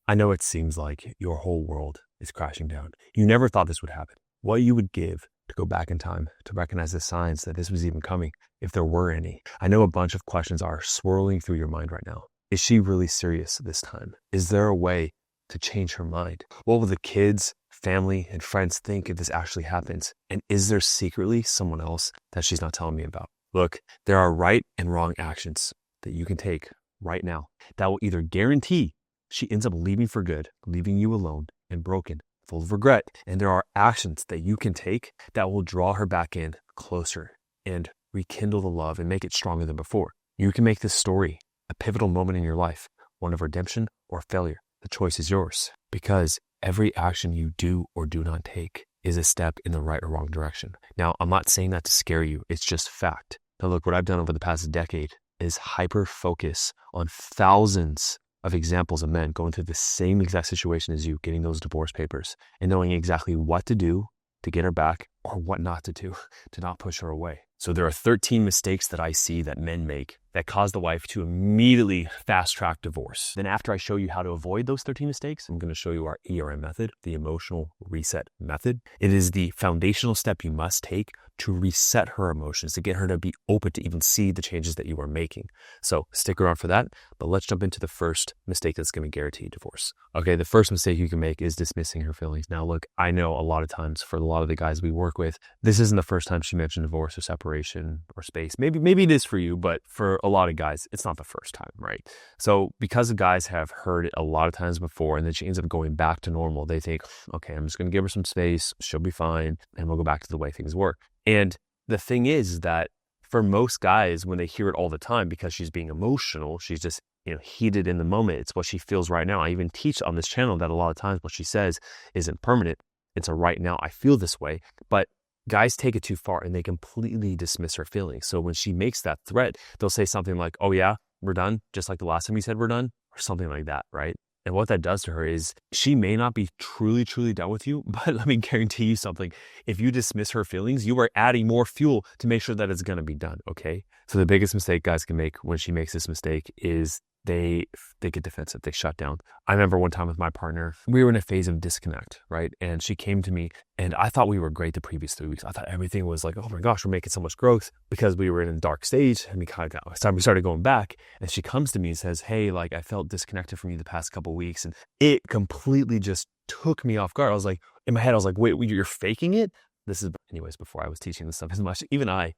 I know it seems like your whole world is crashing down. You never thought this would happen. What you would give to go back in time to recognize the signs that this was even coming, if there were any. I know a bunch of questions are swirling through your mind right now. Is she really serious this time? Is there a way to change her mind? What will the kids, family, and friends think if this actually happens? And is there secretly someone else that she's not telling me about? Look, there are right and wrong actions that you can take right now that will either guarantee she ends up leaving for good, leaving you alone and broken, full of regret. And there are actions that you can take that will draw her back in closer and rekindle the love and make it stronger than before. You can make this story a pivotal moment in your life, one of redemption or failure. The choice is yours, because every action you do or do not take is a step in the right or wrong direction. Now, I'm not saying that to scare you. It's just fact. Now, look, what I've done over the past decade is hyper focus on thousands of examples of men going through the same exact situation as you, getting those divorce papers and knowing exactly what to do to get her back or what not to do to not push her away. So there are 13 mistakes that I see that men make that cause the wife to immediately fast track divorce. Then after I show you how to avoid those 13 mistakes, I'm going to show you our ERM method, the emotional reset method. It is the foundational step you must take to reset her emotions, to get her to be open to even see the changes that you are making. So stick around for that, but let's jump into the first mistake that's going to guarantee divorce. Okay, the first mistake you can make is dismissing her feelings. Now look, I know a lot of times for a lot of the guys we work with, this isn't the first time she mentioned divorce or separation or space. Maybe it is for you, but for a lot of guys, it's not the first time, right? So because the guys have heard it a lot of times before and then she ends up going back to normal, they think, okay, I'm just going to give her some space. She'll be fine. And we'll go back to the way things were. And the thing is that for most guys, when they hear it all the time, because she's being emotional, she's just, heated in the moment. It's what she feels right now. I even teach on this channel that a lot of times what she says isn't permanent. It's a right now, I feel this way. But guys take it too far and they completely dismiss her feelings. So when she makes that threat, they'll say something like, oh yeah, we're done. Just like the last time you said we're done, or something like that, right? And what that does to her is she may not be truly done with you, but let me guarantee you something. If you dismiss her feelings, you are adding more fuel to make sure that it's going to be done, okay? So the biggest mistake guys can make when she makes this mistake is they get defensive, they shut down. I remember one time with my partner, we were in a phase of disconnect, right? And she came to me and I thought we were great the previous 3 weeks. I thought everything was like, oh my gosh, we're making so much growth because we were in a dark stage and we started going back. And she comes to me and says, hey, like I felt disconnected from you the past couple of weeks. And it completely just took me off guard. I was like, in my head, I was like, wait, you're faking it? This is, anyways, before I was teaching this stuff as much, even I,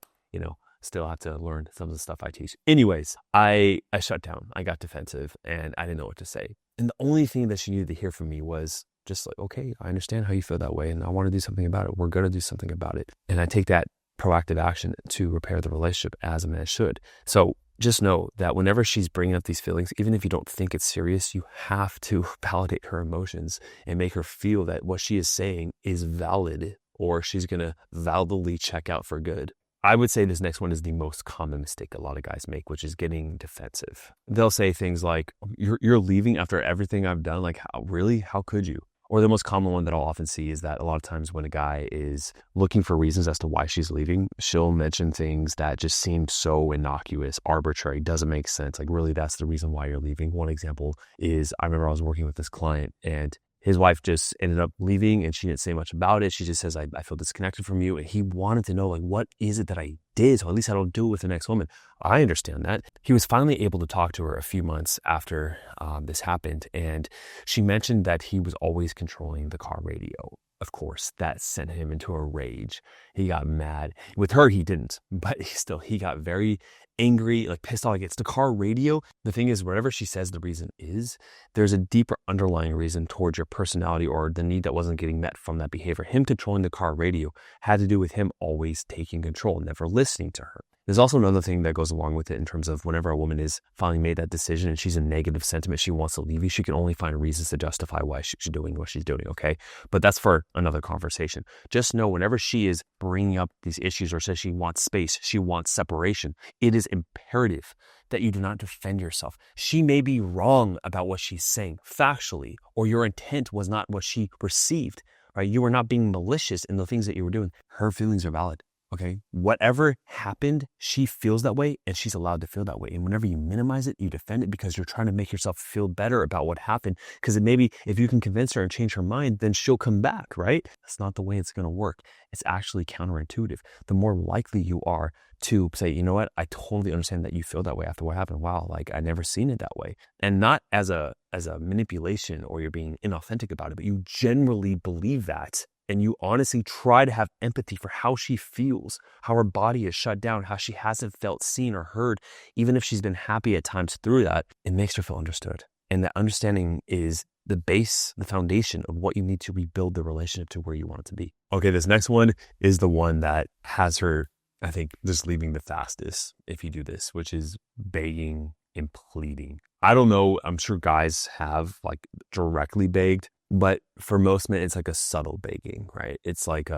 still have to learn some of the stuff I teach. Anyways, I shut down. I got defensive and I didn't know what to say. And the only thing that she needed to hear from me was just like, okay, I understand how you feel that way and I want to do something about it. We're going to do something about it. And I take that proactive action to repair the relationship as a man should. So just know that whenever she's bringing up these feelings, even if you don't think it's serious, you have to validate her emotions and make her feel that what she is saying is valid, or she's going to validly check out for good. I would say this next one is the most common mistake a lot of guys make, which is getting defensive. They'll say things like, you're leaving after everything I've done? Like, really? How could you? Or the most common one that I'll often see is that a lot of times when a guy is looking for reasons as to why she's leaving, she'll mention things that just seem so innocuous, arbitrary, doesn't make sense. Like, really, that's the reason why you're leaving. One example is I remember I was working with this client and his wife just ended up leaving and she didn't say much about it. She just says, I feel disconnected from you. And he wanted to know, like, what is it that I did? So at least I don't do it with the next woman. I understand that. He was finally able to talk to her a few months after this happened. And she mentioned that he was always controlling the car radio. Of course, that sent him into a rage. He got mad. With her, he didn't, but he got very angry, like pissed off. Like, it's the car radio. The thing is, whatever she says the reason is, there's a deeper underlying reason towards your personality or the need that wasn't getting met from that behavior. Him controlling the car radio had to do with him always taking control, never listening to her. There's also another thing that goes along with it in terms of whenever a woman is finally made that decision and she's in negative sentiment, she wants to leave you, she can only find reasons to justify why she's doing what she's doing, okay? But that's for another conversation. Just know whenever she is bringing up these issues or says she wants space, she wants separation, it is imperative that you do not defend yourself. She may be wrong about what she's saying factually, or your intent was not what she perceived, right? You were not being malicious in the things that you were doing. Her feelings are valid. Okay. Whatever happened, she feels that way and she's allowed to feel that way. And whenever you minimize it, you defend it because you're trying to make yourself feel better about what happened. Because maybe if you can convince her and change her mind, then she'll come back, right? That's not the way it's going to work. It's actually counterintuitive. The more likely you are to say, you know what, I totally understand that you feel that way after what happened. Wow, like I never seen it that way. And not as a manipulation or you're being inauthentic about it, but you generally believe that. And you honestly try to have empathy for how she feels, how her body is shut down, how she hasn't felt seen or heard, even if she's been happy at times through that, it makes her feel understood. And that understanding is the base, the foundation of what you need to rebuild the relationship to where you want it to be. Okay, this next one is the one that has her, I think, just leaving the fastest if you do this, which is begging and pleading. I don't know, I'm sure guys have like directly begged, but for most men, it's like a subtle begging, right? It's like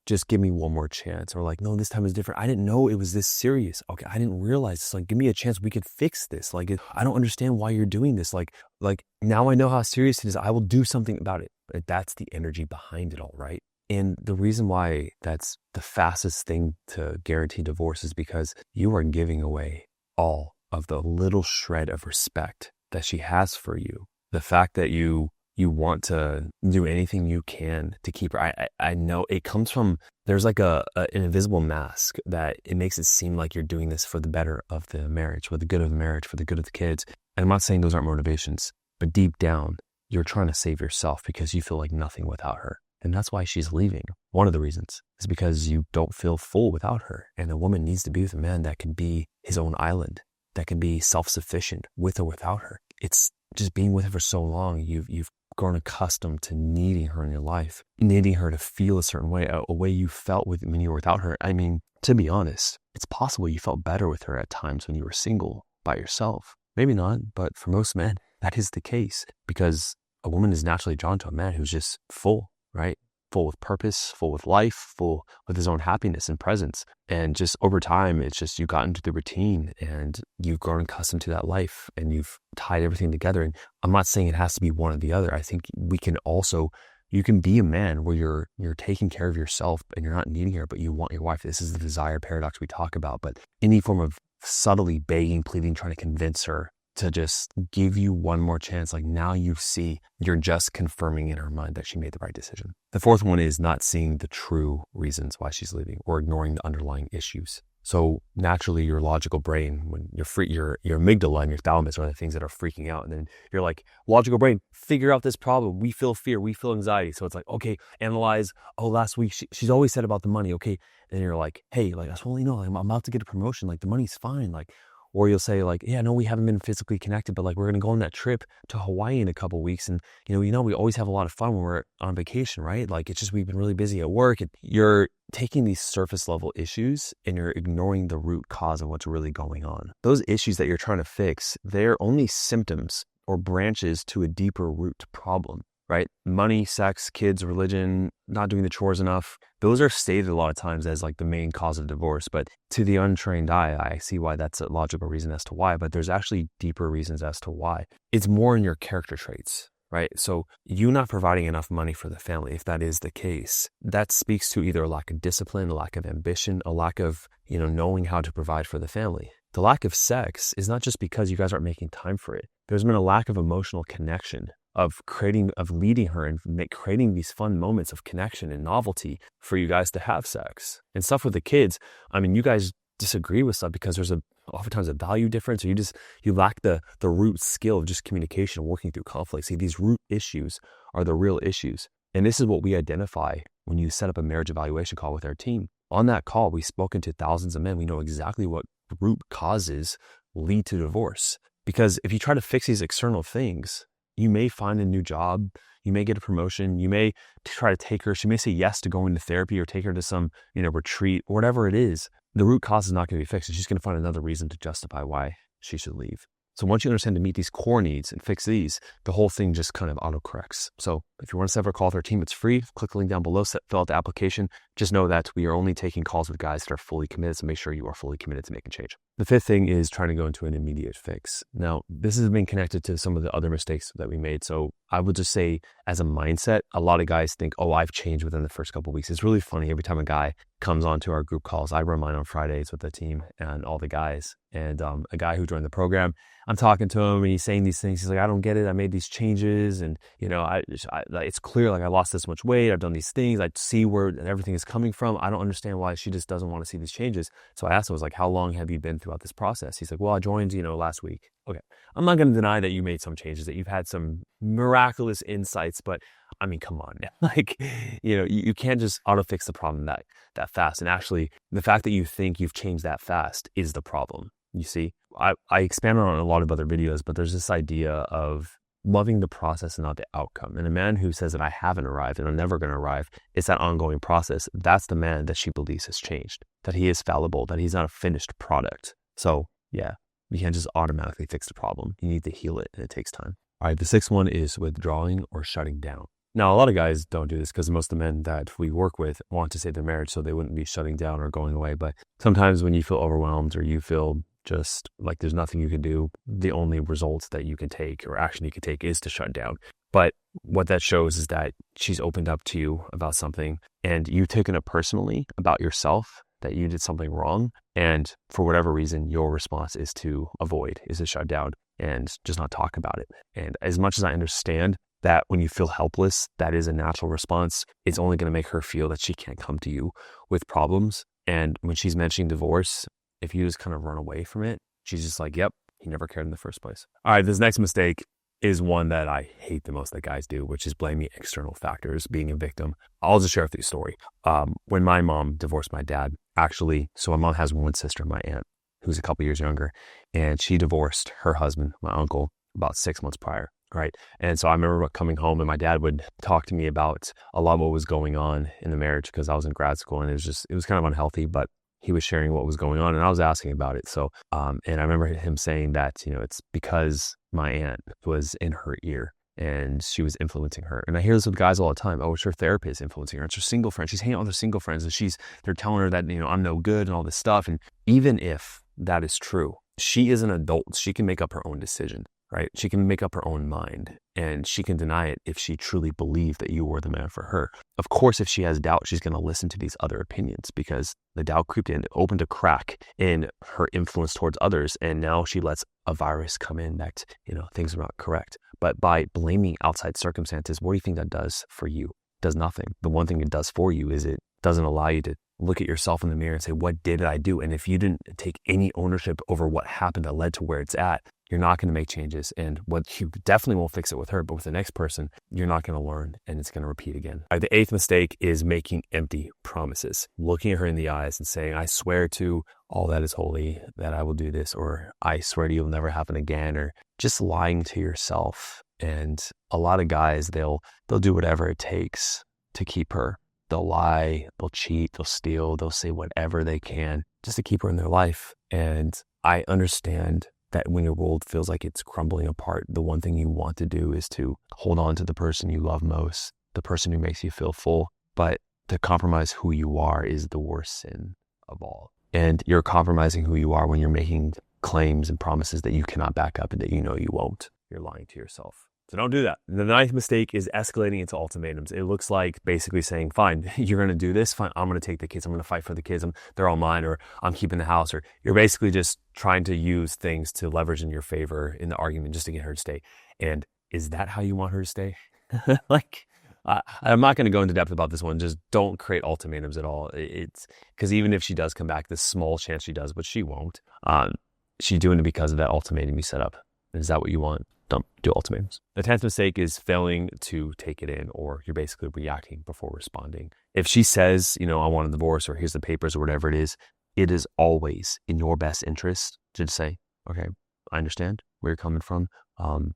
just give me one more chance. Or like, no, this time is different. I didn't know it was this serious. Okay, I didn't realize this. Like, give me a chance. We could fix this. Like, I don't understand why you're doing this. Like now I know how serious it is. I will do something about it. But that's the energy behind it all, right? And the reason why that's the fastest thing to guarantee divorce is because you are giving away all of the little shred of respect that she has for you. The fact that you want to do anything you can to keep her. I know it comes from, there's like an invisible mask that it makes it seem like you're doing this for the better of the marriage, for the good of the marriage, for the good of the kids. And I'm not saying those aren't motivations, but deep down, you're trying to save yourself because you feel like nothing without her. And that's why she's leaving. One of the reasons is because you don't feel full without her. And a woman needs to be with a man that can be his own island, that can be self-sufficient with or without her. It's just being with her for so long, you've grown accustomed to needing her in your life, needing her to feel a certain way, a way you felt when you were without her. I mean, to be honest, it's possible you felt better with her at times when you were single by yourself. Maybe not, but for most men, that is the case because a woman is naturally drawn to a man who's just full, right? Full with purpose, full with life, full with his own happiness and presence. And just over time, it's just you got into the routine and you've grown accustomed to that life and you've tied everything together. And I'm not saying it has to be one or the other. I think you can be a man where you're taking care of yourself and you're not needing her, but you want your wife. This is the desire paradox we talk about. But any form of subtly begging, pleading, trying to convince her to just give you one more chance. Like now you see, you're just confirming in her mind that she made the right decision. The fourth one is not seeing the true reasons why she's leaving or ignoring the underlying issues. So naturally your logical brain, when you're free, your amygdala and your thalamus are the things that are freaking out. And then you're like, logical brain, figure out this problem. We feel fear, we feel anxiety. So it's like, okay, analyze, last week she's always said about the money. Okay. And you're like, hey, like, that's well, I'm about to get a promotion. Like the money's fine. Like, or you'll say like, yeah, no, we haven't been physically connected, but like we're going to go on that trip to Hawaii in a couple of weeks. And we always have a lot of fun when we're on vacation, right? Like it's just, we've been really busy at work and you're taking these surface level issues and you're ignoring the root cause of what's really going on. Those issues that you're trying to fix, they're only symptoms or branches to a deeper root problem, right? Money, sex, kids, religion, not doing the chores enough. Those are stated a lot of times as like the main cause of divorce. But to the untrained eye, I see why that's a logical reason as to why, but there's actually deeper reasons as to why. It's more in your character traits, right? So you not providing enough money for the family, if that is the case, that speaks to either a lack of discipline, a lack of ambition, a lack of, knowing how to provide for the family. The lack of sex is not just because you guys aren't making time for it. There's been a lack of emotional connection, of leading her and creating these fun moments of connection and novelty for you guys to have sex. And stuff with the kids, I mean, you guys disagree with stuff because there's oftentimes a value difference, or you lack the root skill of just communication, working through conflict. See, these root issues are the real issues. And this is what we identify when you set up a marriage evaluation call with our team. On that call, we've spoken to thousands of men. We know exactly what root causes lead to divorce. Because if you try to fix these external things, you may find a new job, you may get a promotion, you may try to take her, she may say yes to going to therapy or take her to some, retreat, or whatever it is. The root cause is not going to be fixed. She's going to find another reason to justify why she should leave. So once you understand to meet these core needs and fix these, the whole thing just kind of autocorrects. So If you want to set up a call with our team, it's free. Click the link down below, fill out the application. Just know that we are only taking calls with guys that are fully committed, so make sure you are fully committed to making change. The fifth thing is trying to go into an immediate fix. Now, this has been connected to some of the other mistakes that we made. So I would just say, as a mindset, a lot of guys think, oh, I've changed within the first couple of weeks. It's really funny. Every time a guy comes onto our group calls, I run mine on Fridays with the team and all the guys. And a guy who joined the program, I'm talking to him and he's saying these things. He's like, I don't get it. I made these changes. And, it's clear, like, I lost this much weight. I've done these things. I see where everything is coming from. I don't understand why she just doesn't want to see these changes. So I asked him, I was like, how long have you been throughout this process? He's like, well, I joined, last week. Okay. I'm not going to deny that you made some changes, that you've had some miraculous insights, but I mean, come on now. Like, you can't just auto fix the problem that fast. And actually, the fact that you think you've changed that fast is the problem. You see, I expand on a lot of other videos, but there's this idea of loving the process and not the outcome. And a man who says that I haven't arrived and I'm never going to arrive, it's that ongoing process. That's the man that she believes has changed, that he is fallible, that he's not a finished product. So yeah, you can't just automatically fix the problem. You need to heal it, and it takes time. All right, the sixth one is withdrawing or shutting down. Now, a lot of guys don't do this because most of the men that we work with want to save their marriage, so they wouldn't be shutting down or going away. But sometimes when you feel overwhelmed or you feel just like there's nothing you can do, the only results that you can take or action you can take is to shut down. But what that shows is that she's opened up to you about something and you've taken it personally about yourself, that you did something wrong. And for whatever reason, your response is to avoid, is to shut down and just not talk about it. And as much as I understand that when you feel helpless, that is a natural response, it's only going to make her feel that she can't come to you with problems. And when she's mentioning divorce, if you just kind of run away from it, she's just like, yep, he never cared in the first place. All right, this next mistake is one that I hate the most that guys do, which is blaming external factors, being a victim. I'll just share with you a story. When my mom divorced my dad, so my mom has one sister, my aunt, who's a couple years younger, and she divorced her husband, my uncle, about 6 months prior. Right. And so I remember coming home and my dad would talk to me about a lot of what was going on in the marriage because I was in grad school and it was kind of unhealthy, but he was sharing what was going on and I was asking about it. So, and I remember him saying that, it's because my aunt was in her ear and she was influencing her. And I hear this with guys all the time. Oh, it's her therapist influencing her. It's her single friend. She's hanging out with her single friends and they're telling her that, I'm no good and all this stuff. And even if that is true, she is an adult. She can make up her own decision. Right? She can make up her own mind and she can deny it if she truly believed that you were the man for her. Of course, if she has doubt, she's going to listen to these other opinions because the doubt creeped in, opened a crack in her influence towards others. And now she lets a virus come in that, things are not correct. But by blaming outside circumstances, what do you think that does for you? It does nothing. The one thing it does for you is it doesn't allow you to look at yourself in the mirror and say, what did I do? And if you didn't take any ownership over what happened that led to where it's at, you're not going to make changes. And what you definitely won't fix it with her, but with the next person, you're not going to learn and it's going to repeat again. All right, the eighth mistake is making empty promises, looking at her in the eyes and saying, I swear to all that is holy that I will do this, or I swear to you it'll never happen again, or just lying to yourself. And a lot of guys, they'll do whatever it takes to keep her. They'll lie, they'll cheat, they'll steal, they'll say whatever they can just to keep her in their life. And I understand that when your world feels like it's crumbling apart, the one thing you want to do is to hold on to the person you love most, the person who makes you feel full. But to compromise who you are is the worst sin of all. And you're compromising who you are when you're making claims and promises that you cannot back up and that you won't. You're lying to yourself. So don't do that. The ninth mistake is escalating into ultimatums. It looks like basically saying, fine, you're going to do this. Fine, I'm going to take the kids. I'm going to fight for the kids. They're all mine, or I'm keeping the house. Or you're basically just trying to use things to leverage in your favor in the argument just to get her to stay. And is that how you want her to stay? I'm not going to go into depth about this one. Just don't create ultimatums at all. It's because even if she does come back, the small chance she does, but she won't. She's doing it because of that ultimatum you set up. Is that what you want? Don't do ultimatums. The 10th mistake is failing to take it in, or you're basically reacting before responding. If she says, I want a divorce, or here's the papers, or whatever it is always in your best interest to just say, okay, I understand where you're coming from. It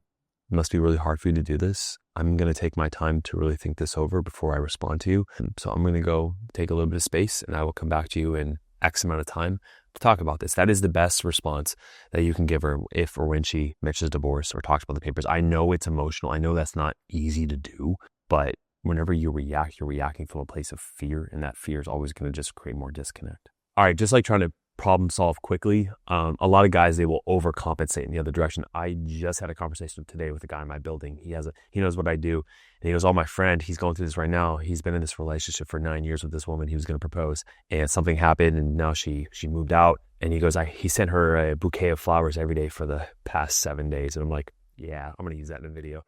must be really hard for you to do this. I'm going to take my time to really think this over before I respond to you. So I'm going to go take a little bit of space and I will come back to you in X amount of time to talk about this. That is the best response that you can give her if or when she mentions divorce or talks about the papers. I know it's emotional. I know that's not easy to do, But whenever you react, you're reacting from a place of fear, and that fear is always going to just create more disconnect. All right, just like trying to problem solve quickly. A lot of guys, they will overcompensate in the other direction. I just had a conversation today with a guy in my building. He knows what I do. And he goes, oh, my friend, he's going through this right now. He's been in this relationship for 9 years with this woman. He was going to propose, and something happened, and now she moved out. And he goes, he sent her a bouquet of flowers every day for the past 7 days. And I'm like, yeah, I'm going to use that in a video.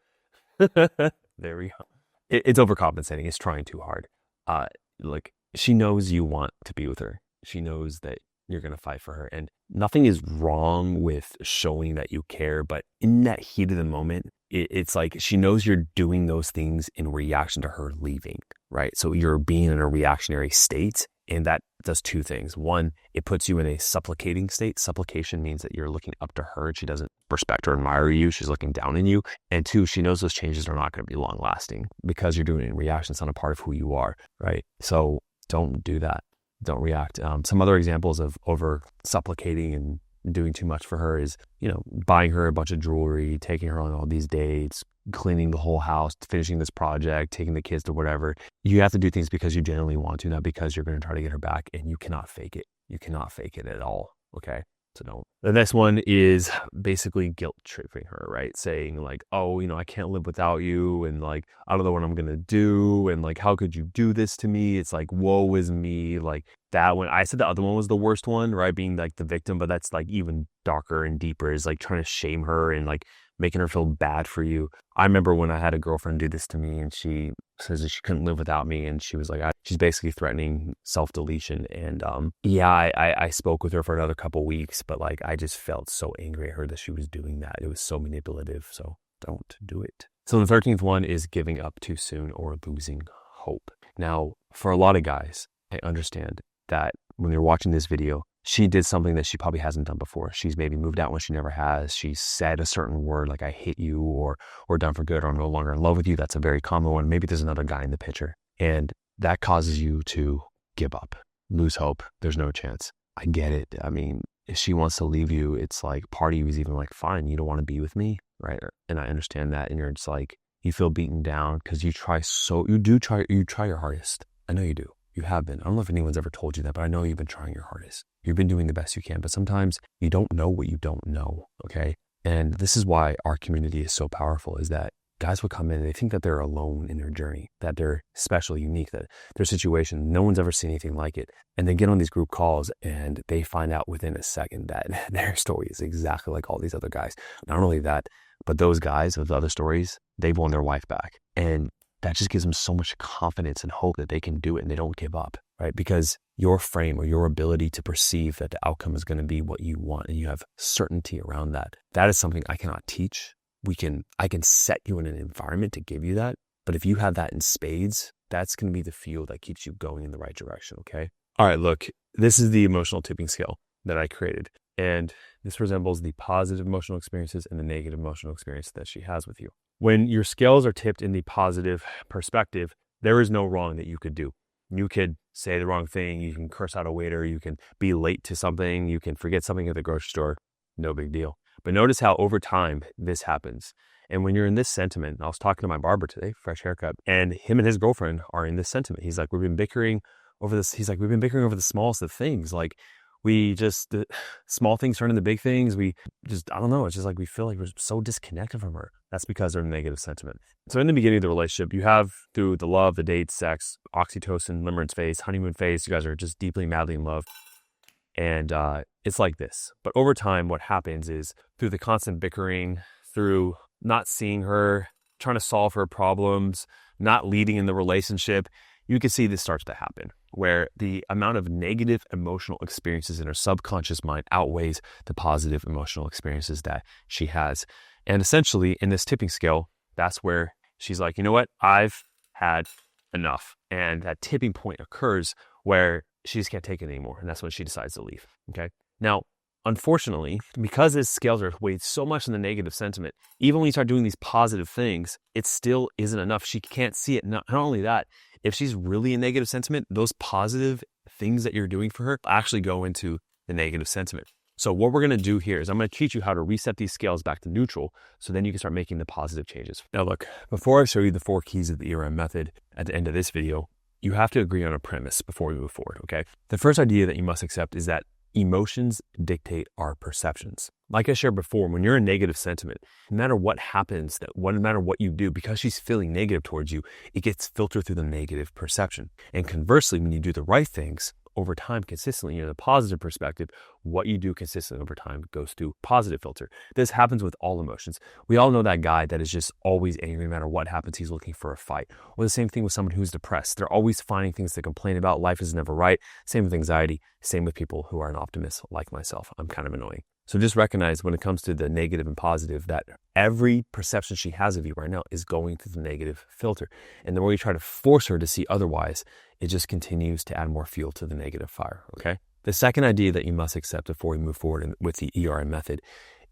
There we go. It's overcompensating. It's trying too hard. Like, she knows you want to be with her. She knows that you're going to fight for her. And nothing is wrong with showing that you care. But in that heat of the moment, it's like she knows you're doing those things in reaction to her leaving, right? So you're being in a reactionary state. And that does two things. One, it puts you in a supplicating state. Supplication means that you're looking up to her. She doesn't respect or admire you. She's looking down on you. And two, she knows those changes are not going to be long lasting because you're doing it in reaction. It's not a part of who you are, right? So don't do that. Don't react. Some other examples of over supplicating and doing too much for her is, buying her a bunch of jewelry, taking her on all these dates, cleaning the whole house, finishing this project, taking the kids to whatever. You have to do things because you genuinely want to, not because you're going to try to get her back, and you cannot fake it. You cannot fake it at all. Okay. So don't. The next one is basically guilt tripping her, right? Saying like, oh, I can't live without you. And like, I don't know what I'm going to do. And like, how could you do this to me? It's like, woe is me. Like that one, I said the other one was the worst one, right? Being like the victim, but that's like even darker and deeper, is like trying to shame her and like making her feel bad for you. I remember when I had a girlfriend do this to me, and she says that she couldn't live without me. And she was like, she's basically threatening self-deletion. And I spoke with her for another couple weeks, but like, I just felt so angry at her that she was doing that. It was so manipulative. So don't do it. So the 13th one is giving up too soon or losing hope. Now, for a lot of guys, I understand that when you're watching this video, she did something that she probably hasn't done before. She's maybe moved out when she never has. She said a certain word like, I hate you, or done for good, or I'm no longer in love with you. That's a very common one. Maybe there's another guy in the picture, and that causes you to give up, lose hope. There's no chance. I get it. I mean, if she wants to leave you, it's like part of you is even like, fine, you don't want to be with me, right? And I understand that. And you're just like, you feel beaten down because you try your hardest. I know you do. You have been. I don't know if anyone's ever told you that, but I know you've been trying your hardest. You've been doing the best you can, but sometimes you don't know what you don't know, okay? And this is why our community is so powerful, is that guys will come in and they think that they're alone in their journey, that they're special, unique, that their situation, no one's ever seen anything like it. And they get on these group calls and they find out within a second that their story is exactly like all these other guys. Not only that, but those guys with other stories, they've won their wife back. And that just gives them so much confidence and hope that they can do it and they don't give up, right? Because your frame or your ability to perceive that the outcome is going to be what you want, and you have certainty around that. That is something I cannot teach. I can set you in an environment to give you that. But if you have that in spades, that's going to be the fuel that keeps you going in the right direction. Okay. All right. Look, this is the emotional tipping scale that I created. And this resembles the positive emotional experiences and the negative emotional experience that she has with you. When your scales are tipped in the positive perspective, there is no wrong that you could do. You could say the wrong thing. You can curse out a waiter. You can be late to something. You can forget something at the grocery store. No big deal. But notice how over time this happens. And when you're in this sentiment, I was talking to my barber today, fresh haircut, and him and his girlfriend are in this sentiment. He's like, we've been bickering over this. He's like, we've been bickering over the smallest of things. Like, the small things turn into big things. I don't know. It's just like, we feel like we're so disconnected from her. That's because they're in negative sentiment. So in the beginning of the relationship, you have through the love, the date, sex, oxytocin, limerence phase, honeymoon phase, you guys are just deeply, madly in love. And it's like this. But over time, what happens is through the constant bickering, through not seeing her, trying to solve her problems, not leading in the relationship, you can see this starts to happen, where the amount of negative emotional experiences in her subconscious mind outweighs the positive emotional experiences that she has. And essentially, in this tipping scale, that's where she's like, you know what? I've had enough. And that tipping point occurs where she just can't take it anymore. And that's when she decides to leave. Okay. Now, unfortunately, because his scales are weighed so much in the negative sentiment, even when you start doing these positive things, it still isn't enough. She can't see it. Not only that, if she's really in negative sentiment, those positive things that you're doing for her actually go into the negative sentiment. So what we're going to do here is I'm going to teach you how to reset these scales back to neutral so then you can start making the positive changes. Now look, before I show you the 4 keys of the ERM method at the end of this video, you have to agree on a premise before we move forward, okay? The first idea that you must accept is that emotions dictate our perceptions. Like I shared before, when you're in negative sentiment, no matter what happens, no matter what you do, because she's feeling negative towards you, it gets filtered through the negative perception. And conversely, when you do the right things, over time consistently, the positive perspective, what you do consistently over time goes through positive filter. This happens with all emotions. We all know that guy that is just always angry no matter what happens, he's looking for a fight. Or the same thing with someone who's depressed. They're always finding things to complain about. Life is never right. Same with anxiety. Same with people who are an optimist like myself. I'm kind of annoying. So just recognize when it comes to the negative and positive that every perception she has of you right now is going through the negative filter. And the more you try to force her to see otherwise, it just continues to add more fuel to the negative fire, okay? The second idea that you must accept before we move forward with the ERM method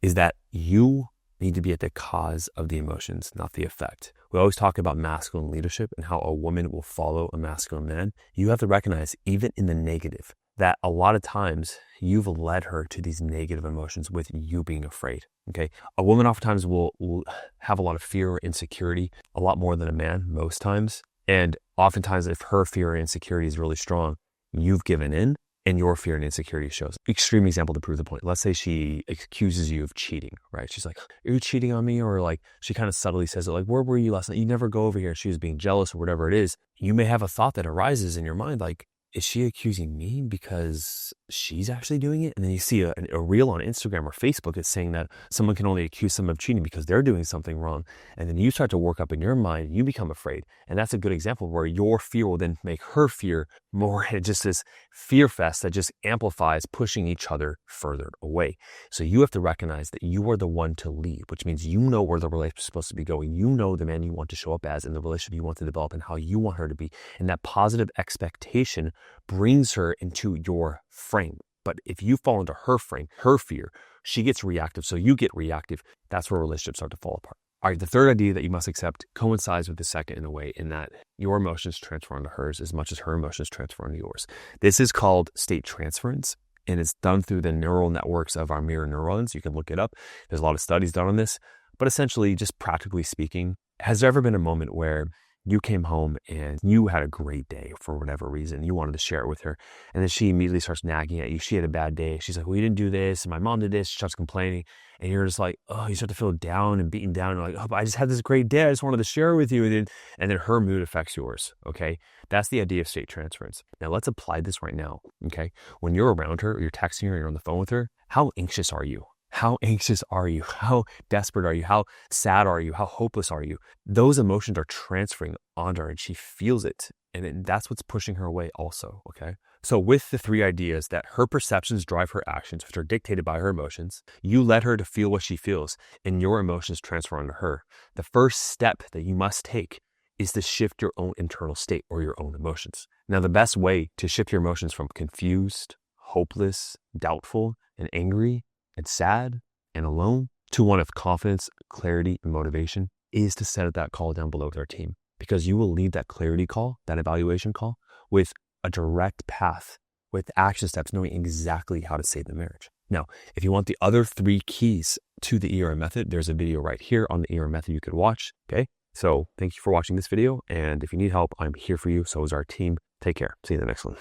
is that you need to be at the cause of the emotions, not the effect. We always talk about masculine leadership and how a woman will follow a masculine man. You have to recognize, even in the negative, that a lot of times you've led her to these negative emotions with you being afraid, okay? A woman oftentimes will have a lot of fear or insecurity, a lot more than a man most times. And oftentimes if her fear or insecurity is really strong, you've given in and your fear and insecurity shows. Extreme example to prove the point. Let's say she accuses you of cheating, right? She's like, are you cheating on me? Or like, she kind of subtly says it like, where were you last night? You never go over here. She was being jealous or whatever it is. You may have a thought that arises in your mind like, is she accusing me because she's actually doing it? And then you see a reel on Instagram or Facebook that's saying that someone can only accuse someone of cheating because they're doing something wrong. And then you start to work up in your mind, you become afraid. And that's a good example where your fear will then make her fear more. And just this fear fest that just amplifies, pushing each other further away. So you have to recognize that you are the one to lead, which means you know where the relationship is supposed to be going. You know the man you want to show up as and the relationship you want to develop and how you want her to be. And that positive expectation brings her into your frame. But if you fall into her frame, her fear, she gets reactive, so you get reactive. That's where relationships start to fall apart. All right, the third idea that you must accept coincides with the second in a way, in that your emotions transfer onto hers as much as her emotions transfer onto yours. This is called state transference, and it's done through the neural networks of our mirror neurons. You can look it up. There's a lot of studies done on this. But essentially, just practically speaking, has there ever been a moment where you came home and you had a great day for whatever reason, you wanted to share it with her, and then she immediately starts nagging at you. She had a bad day. She's like, well, you didn't do this, and my mom did this. She starts complaining, and you're just like, oh, you start to feel down and beaten down. You're like, oh, but I just had this great day. I just wanted to share it with you. And then her mood affects yours, okay? That's the idea of state transference. Now let's apply this right now, okay? When you're around her, or you're texting her, or you're on the phone with her, how anxious are you? How anxious are you? How desperate are you? How sad are you? How hopeless are you? Those emotions are transferring onto her and she feels it. And that's what's pushing her away also, okay? So with the 3 ideas that her perceptions drive her actions, which are dictated by her emotions, you let her to feel what she feels and your emotions transfer onto her. The first step that you must take is to shift your own internal state or your own emotions. Now, the best way to shift your emotions from confused, hopeless, doubtful, and angry, and sad and alone to one of confidence, clarity, and motivation is to set up that call down below with our team, because you will leave that clarity call, that evaluation call, with a direct path, with action steps, knowing exactly how to save the marriage. Now, if you want the other 3 keys to the ERM method, there's a video right here on the ERM method you could watch, okay? So thank you for watching this video. And if you need help, I'm here for you. So is our team. Take care. See you in the next one.